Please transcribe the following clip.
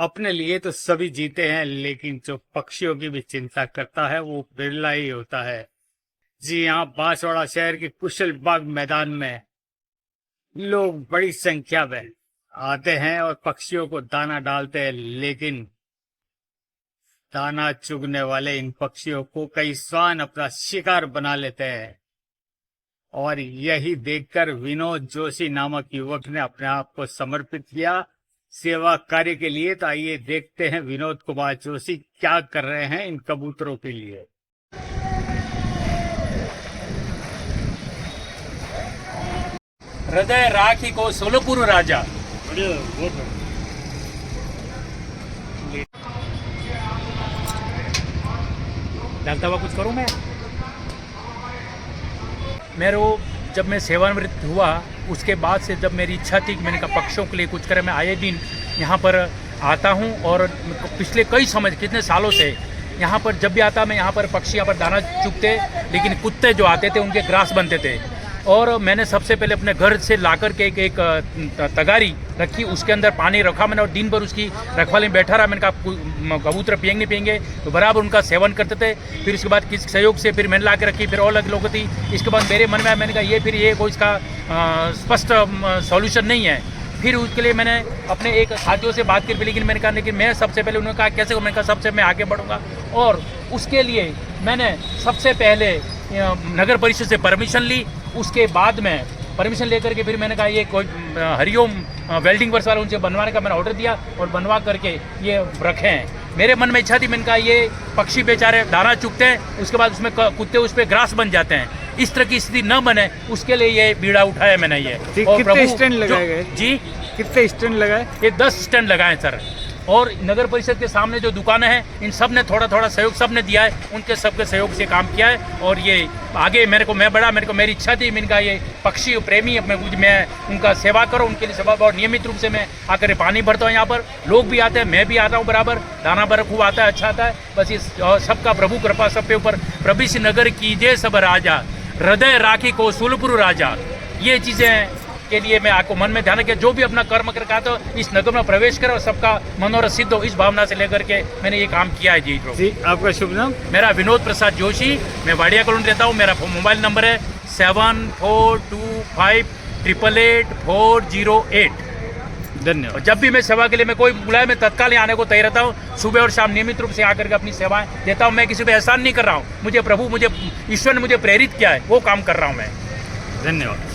अपने लिए तो सभी जीते हैं, लेकिन जो पक्षियों की भी चिंता करता है वो बिरला ही होता है। जी हाँ, बांसवाड़ा शहर के कुशल बाग मैदान में लोग बड़ी संख्या में आते हैं और पक्षियों को दाना डालते हैं, लेकिन दाना चुगने वाले इन पक्षियों को कई श्वान अपना शिकार बना लेते हैं। और यही देखकर विनोद जोशी नामक युवक ने अपने आप को समर्पित किया सेवा कार्य के लिए। तो आइए देखते हैं विनोद कुमार जोशी क्या कर रहे हैं इन कबूतरों के लिए। हृदय राखी को सोलपुर राजा। डालता हुआ कुछ करूं मैं। मेरे को जब मैं सेवानिवृत्त हुआ उसके बाद से जब मेरी इच्छा थी कि मैंने कहा पक्षियों के लिए कुछ करें, मैं आए दिन यहाँ पर आता हूँ और पिछले कई समय कितने सालों से यहाँ पर जब भी आता मैं यहाँ पर पक्षी यहाँ पर दाना चुगते, लेकिन कुत्ते जो आते थे उनके ग्रास बनते थे। और मैंने सबसे पहले अपने घर से ला कर के एक तगारी रखी, उसके अंदर पानी रखा मैंने और दिन भर उसकी रखवाली में बैठा रहा। मैंने कहा कबूतर पिएंगे नहीं पिएंगे, तो बराबर उनका सेवन करते थे। फिर उसके बाद किस सहयोग से फिर मैंने ला के रखी, फिर और अलग लोग थी। इसके बाद मेरे मन में आया, मैंने कहा ये कोई इसका स्पष्ट सॉल्यूशन नहीं है। फिर उसके लिए मैंने अपने एक साथियों से बात की, लेकिन मैंने कहा लेकिन मैं सबसे पहले उन्होंने कहा कैसे, मैंने कहा सबसे मैं आगे बढ़ूँगा। और उसके लिए मैंने सबसे पहले नगर परिषद से परमिशन ली। उसके बाद में परमिशन लेकर के फिर मैंने कहा ये कोई हरिओम वेल्डिंग वर्क्स वाले उनसे बनवाने का मैंने ऑर्डर दिया और बनवा करके ये रखे हैं। मेरे मन में इच्छा थी, मैंने कहा ये पक्षी बेचारे दाना चुगते हैं, उसके बाद उसमें कुत्ते उस पर ग्रास बन जाते हैं, इस तरह की स्थिति न बने, उसके लिए ये बीड़ा उठाया मैंने ये। कितने स्टैंड लगाए गए जी? कितने स्टैंड लगाए? ये 10 स्टैंड लगाए सर। और नगर परिषद के सामने जो दुकानें हैं इन सब ने थोड़ा थोड़ा सहयोग सब ने दिया है, उनके सबके सहयोग से काम किया है। और ये आगे मेरे को मेरी इच्छा थी, मैंने कहा ये पक्षी प्रेमी मैं उनका सेवा करूँ, उनके लिए सेवा और नियमित रूप से मैं आकर पानी भरता हूँ। यहाँ पर लोग भी आते हैं, मैं भी आता हूँ बराबर, दाना बरा खूब आता है, अच्छा आता है। बस इस सबका प्रभु कृपा सब पे ऊपर, प्रभु नगर कीजिए सब राजा, हृदय राखी को सोलपुर राजा। ये चीज़ें के लिए मैं आपको मन में ध्यान रखिए, जो भी अपना कर्म कर कहा तो इस नगर में प्रवेश करे और सबका मनोरथ सिद्ध हो, इस भावना से लेकर के मैंने ये काम किया है। जी आपका शुभ नाम? मेरा विनोद प्रसाद जोशी, मैं वाडिया कॉलोनी रहता हूँ। मेरा मोबाइल नंबर है 7425888408। धन्यवाद। जब भी मैं सेवा के लिए मैं कोई बुलाए मैं तत्काल आने को तैयार रहता हूँ। सुबह और शाम नियमित रूप से आकर के अपनी सेवाएं देता हूँ। मैं किसी पे एहसान नहीं कर रहा हूँ, मुझे ईश्वर ने मुझे प्रेरित किया है, वो काम कर रहा हूँ मैं। धन्यवाद।